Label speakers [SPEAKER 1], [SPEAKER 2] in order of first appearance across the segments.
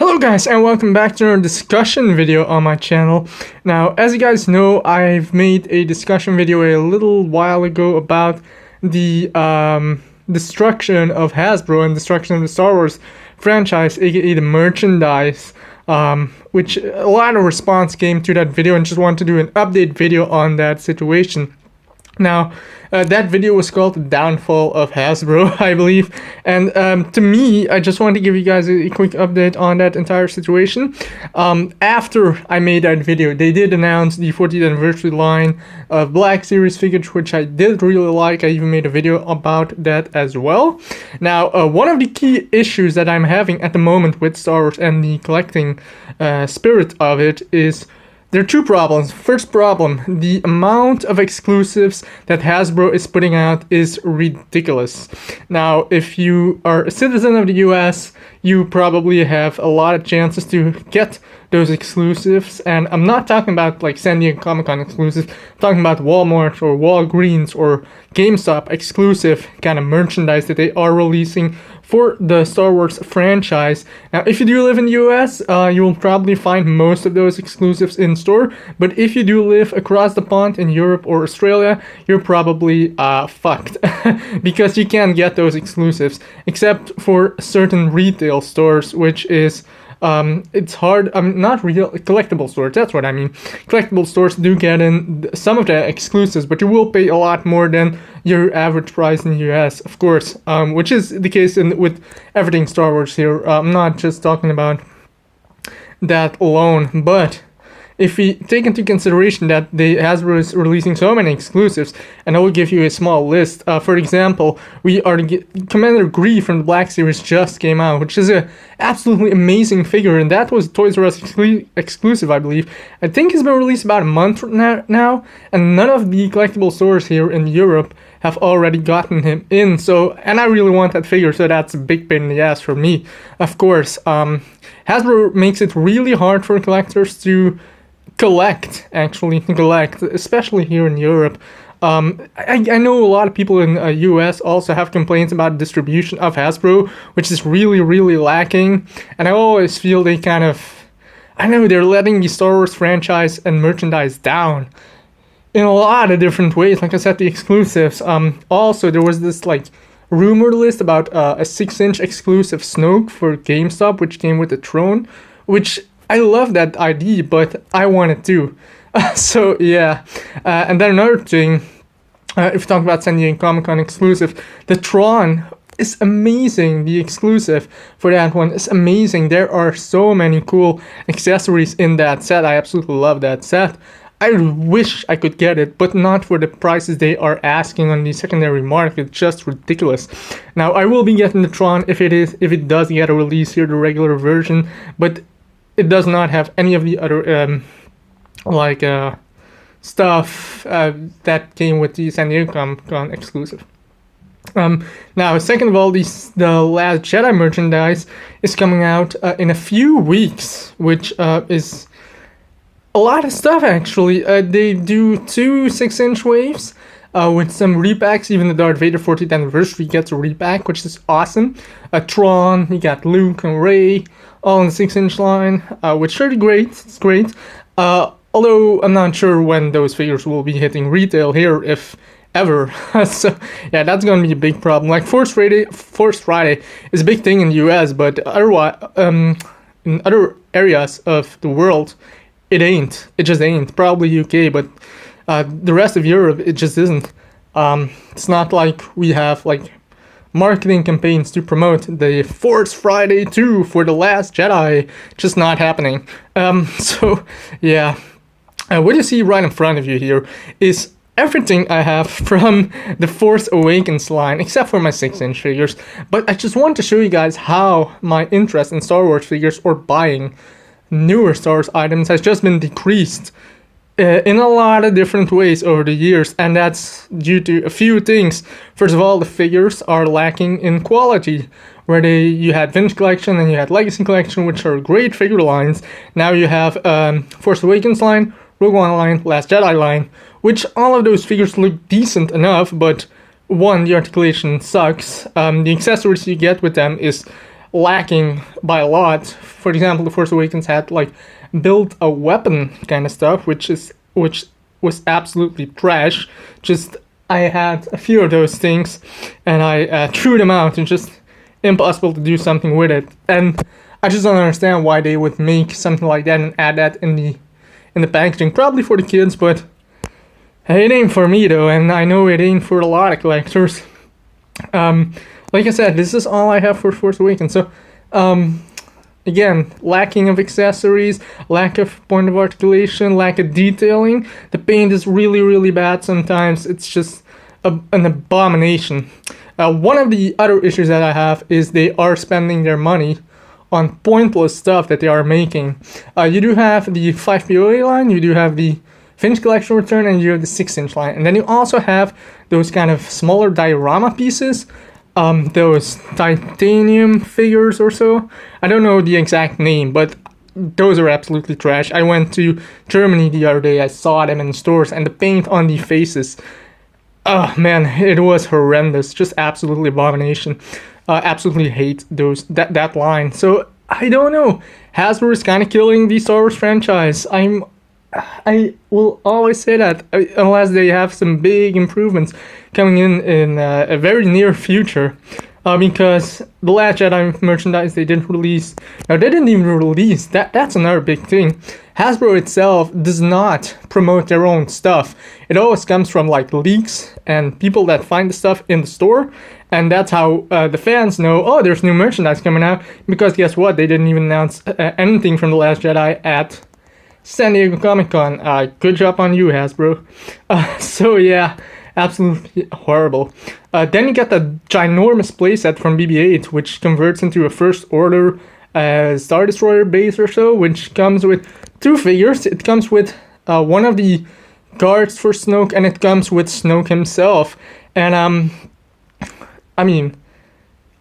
[SPEAKER 1] Hello guys, and welcome back to our discussion video on my channel. Now, as you guys know, I've made a discussion video a little while ago about the destruction of Hasbro and destruction of the Star Wars franchise, aka the merchandise, which a lot of response came to that video, and just wanted to do an update video on that situation. Now, that video was called The Downfall of Hasbro, I believe, and to me, I just wanted to give you guys a quick update on that entire situation. After I made that video, they did announce the 40th anniversary line of Black Series figures, which I did really like. I even made a video about that as well. Now, one of the key issues that I'm having at the moment with Star Wars and the collecting spirit of it is there are two problems. First problem, the amount of exclusives that Hasbro is putting out is ridiculous. Now, if you are a citizen of the US, you probably have a lot of chances to get those exclusives, and I'm not talking about like San Diego Comic-Con exclusives. I'm talking about Walmart or Walgreens or GameStop exclusive kind of merchandise that they are releasing for the Star Wars franchise. Now, if you do live in the US, you will probably find most of those exclusives in store, but if you do live across the pond in Europe or Australia, you're probably fucked because you can't get those exclusives except for certain retail stores, which is it's hard. Not real collectible stores, that's what I mean. Collectible stores do get in some of the exclusives, but you will pay a lot more than your average price in the US, of course, which is the case with everything Star Wars here. I'm not just talking about that alone, but if we take into consideration that the Hasbro is releasing so many exclusives, and I will give you a small list. For example, Commander Gree from the Black Series just came out, which is a absolutely amazing figure, and that was Toys R Us exclusive, I believe. I think it's been released about a month now, and none of the collectible stores here in Europe have already gotten him in. So, and I really want that figure, so that's a big pain in the ass for me. Of course, Hasbro makes it really hard for collectors to collect, especially here in Europe. I know a lot of people in the US also have complaints about distribution of Hasbro, which is really lacking, and I always feel they they're letting the Star Wars franchise and merchandise down in a lot of different ways. Like I said, the exclusives. Also, there was this rumor list about a 6-inch exclusive Snoke for GameStop, which came with the throne, which I love that idea, but I want it too. So yeah, and then another thing, if we talk about San Diego Comic-Con exclusive, the Tron is amazing. The exclusive for that one is amazing. There are so many cool accessories in that set. I absolutely love that set. I wish I could get it, but not for the prices they are asking on the secondary market. Just ridiculous. Now, I will be getting the Tron if it does get a release here, the regular version, but it does not have any of the other stuff that came with the San Diego Comic-Con exclusive. Now, second of all, the Last Jedi merchandise is coming out in a few weeks, which is a lot of stuff actually. They do 2 6-inch waves with some repacks. Even the Darth Vader 40th anniversary gets a repack, which is awesome. Tron, you got Luke and Rey, all in the 6-inch line, which are great. It's great. Although I'm not sure when those figures will be hitting retail here, if ever. So yeah, that's gonna be a big problem. Like Force Friday is a big thing in the US, but otherwise, in other areas of the world, it ain't. It just ain't. Probably UK, but the rest of Europe, it just isn't. It's not like we have marketing campaigns to promote the Force Friday 2 for The Last Jedi. Just not happening. So yeah, what you see right in front of you here is everything I have from the Force Awakens line, except for my 6-inch figures. But I just want to show you guys how my interest in Star Wars figures or buying newer Star Wars items has just been decreased in a lot of different ways over the years, and that's due to a few things. First of all, the figures are lacking in quality. Where you had Vintage Collection and you had Legacy Collection, which are great figure lines. Now you have Force Awakens line, Rogue One line, Last Jedi line, which all of those figures look decent enough, but one, the articulation sucks. The accessories you get with them is lacking by a lot. For example, The Force Awakens had like built a weapon kind of stuff, which was absolutely trash. Just I had a few of those things, and I threw them out, and just impossible to do something with it. And I just don't understand why they would make something like that and add that in the packaging. Probably for the kids, but it ain't for me though, and I know it ain't for a lot of collectors. Like I said, this is all I have for Force Awakens. So, again, lacking of accessories, lack of point of articulation, lack of detailing. The paint is really, really bad sometimes. It's just an abomination. One of the other issues that I have is they are spending their money on pointless stuff that they are making. You do have the 5POA line, you do have the Finch Collection Return, and you have the 6-inch line. And then you also have those kind of smaller diorama pieces, those titanium figures or so. I don't know the exact name, but those are absolutely trash. I went to Germany the other day, I saw them in stores, and the paint on the faces, oh man, it was horrendous. Just absolutely abomination. Absolutely hate that line. So I don't know. Hasbro is kind of killing the Star Wars franchise. I will always say that unless they have some big improvements coming in a very near future. Because the Last Jedi merchandise they didn't release. Now they didn't even release that. That's another big thing. Hasbro itself does not promote their own stuff. It always comes from like leaks and people that find the stuff in the store, and that's how the fans know. Oh, there's new merchandise coming out. Because guess what? They didn't even announce anything from the Last Jedi at San Diego Comic-Con. Good job on you, Hasbro. So yeah. Absolutely horrible. Then you get the ginormous playset from BB-8, which converts into a First Order Star Destroyer base or so, which comes with 2 figures. It comes with one of the guards for Snoke, and it comes with Snoke himself. And I mean,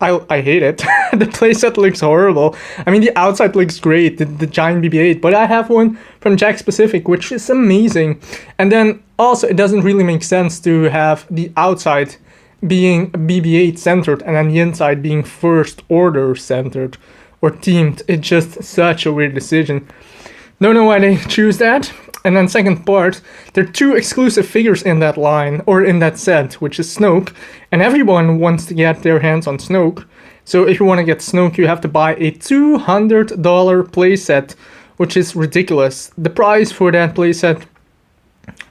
[SPEAKER 1] I hate it. The playset looks horrible. I mean, the outside looks great, the giant BB-8, but I have one from Jakks Pacific, which is amazing. And then also, it doesn't really make sense to have the outside being BB-8 centered and then the inside being First Order centered or themed. It's just such a weird decision. Don't know why they choose that. And then second part, there are 2 exclusive figures in that line, or in that set, which is Snoke. And everyone wants to get their hands on Snoke. So if you want to get Snoke, you have to buy a $200 playset, which is ridiculous. The price for that playset,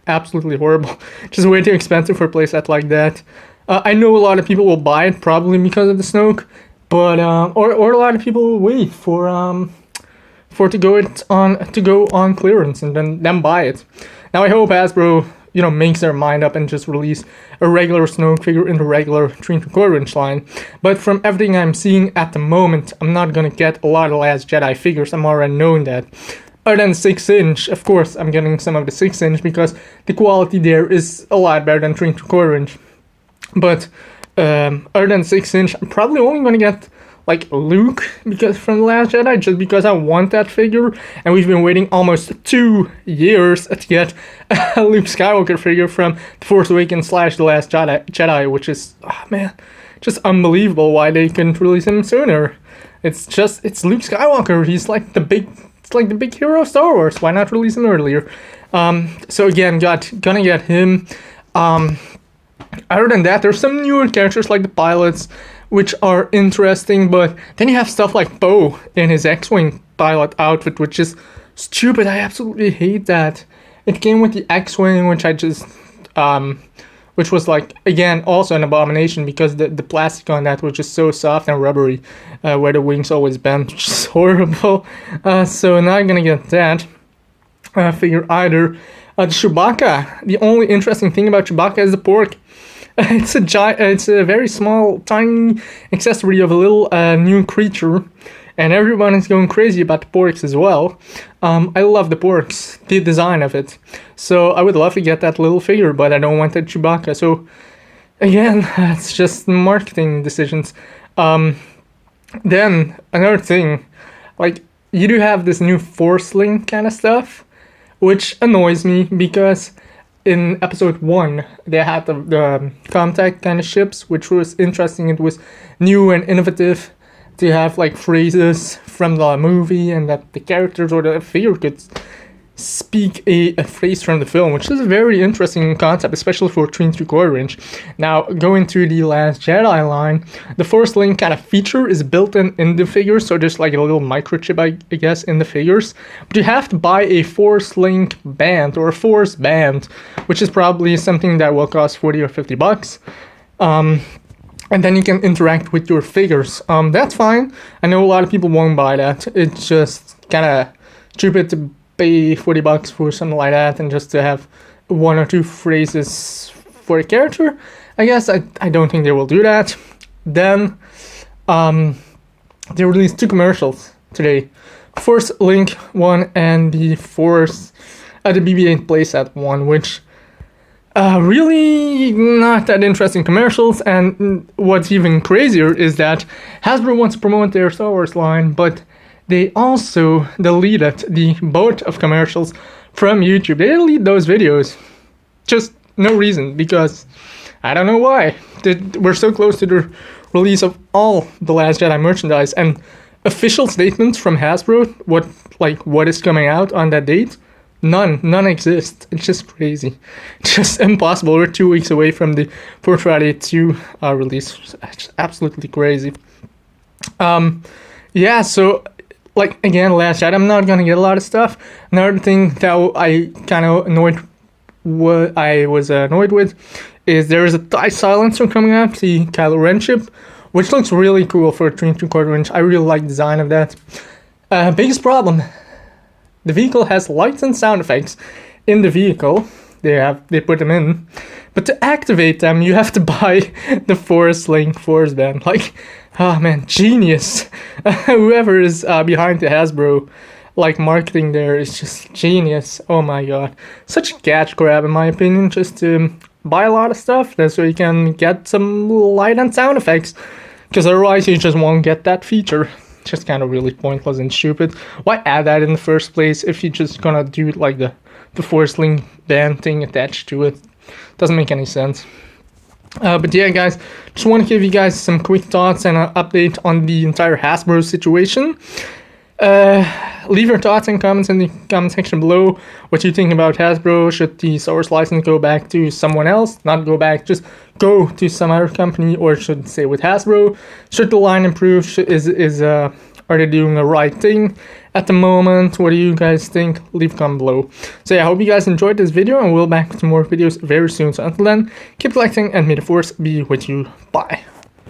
[SPEAKER 1] absolutely horrible. Just way too expensive for a playset like that. I know a lot of people will buy it probably because of the Snoke, but or a lot of people will wait for to go on clearance and then buy it. Now I hope Hasbro makes their mind up and just release a regular Snoke figure in the regular 3.25-inch line. But from everything I'm seeing at the moment, I'm not gonna get a lot of Last Jedi figures. I'm already knowing that. Other than 6-inch, of course, I'm getting some of the 6-inch because the quality there is a lot better than 3.25-inch. But other than 6-inch, I'm probably only gonna get like Luke because from The Last Jedi, just because I want that figure, and we've been waiting almost 2 years to get a Luke Skywalker figure from The Force Awakens / The Last Jedi, which is, oh man, just unbelievable why they couldn't release him sooner. It's Luke Skywalker. He's like the big hero of Star Wars. Why not release him earlier? So again, gonna get him. Other than that, there's some newer characters like the pilots, which are interesting, but then you have stuff like Poe in his X-Wing pilot outfit, which is stupid. I absolutely hate that. It came with the X-Wing, which I just, which was like, again, also an abomination because the plastic on that was just so soft and rubbery, where the wings always bend, which is horrible. So not gonna get that figure either. The Chewbacca, the only interesting thing about Chewbacca is the pork. It's a very small, tiny accessory of a little new creature, and everyone is going crazy about the porks as well. I love the porks, the design of it. So I would love to get that little figure, but I don't want that Chewbacca. So again, it's just marketing decisions. Then another thing, like you do have this new Force Link kind of stuff, which annoys me because in episode 1, they had the contact kind of ships, which was interesting. It was new and innovative. to have like phrases from the movie, and that the characters or the figure could speak a phrase from the film, which is a very interesting concept, especially for 3 3/4 inch. Now, going through the Last Jedi line, the Force Link kind of feature is built in the figures, so just like a little microchip, I guess, in the figures. But you have to buy a Force Link band or a Force band, which is probably something that will cost 40 or 50 bucks. And then you can interact with your figures. That's fine. I know a lot of people won't buy that. It's just kind of stupid to pay 40 bucks for something like that and just to have 1 or 2 phrases for a character. I guess I don't think they will do that. Then they released 2 commercials today. Force Link 1 and the the BB-8 playset 1, which really not that interesting commercials. And what's even crazier is that Hasbro wants to promote their Star Wars line, but they also deleted the both of commercials from YouTube. They deleted those videos. Just no reason, because I don't know why. We're so close to the release of all the Last Jedi merchandise, and official statements from Hasbro, what is coming out on that date, none exist. It's just crazy. It's just impossible. We're 2 weeks away from the Force Friday 2 release. It's absolutely crazy. Yeah, so again, Last Jedi, I'm not gonna get a lot of stuff. Another thing that I kind of was annoyed with is there is a TIE silencer coming out, the Kylo Ren chip, which looks really cool for a 3 3/4 inch. I really like the design of that. Biggest problem, the vehicle has lights and sound effects in the vehicle. They put them in, but to activate them, you have to buy the Force Link Force Band. Oh man, genius! Whoever is behind the Hasbro marketing there is just genius. Oh my god, such a cash grab in my opinion, just to buy a lot of stuff so you can get some light and sound effects, because otherwise you just won't get that feature. It's just kind of really pointless and stupid. Why add that in the first place if you're just gonna do the Force Link band thing attached to it? Doesn't make any sense. But yeah, guys, just want to give you guys some quick thoughts and an update on the entire Hasbro situation. Leave your thoughts and comments in the comment section below. What you think about Hasbro? Should the Star Wars license go back to someone else? Not go back, just go to some other company, or should it stay with Hasbro? Should the line improve? Are they doing the right thing at the moment? What do you guys think? Leave a comment below. So yeah, I hope you guys enjoyed this video, and we'll be back with some more videos very soon. So until then, keep collecting, and may the Force be with you. Bye.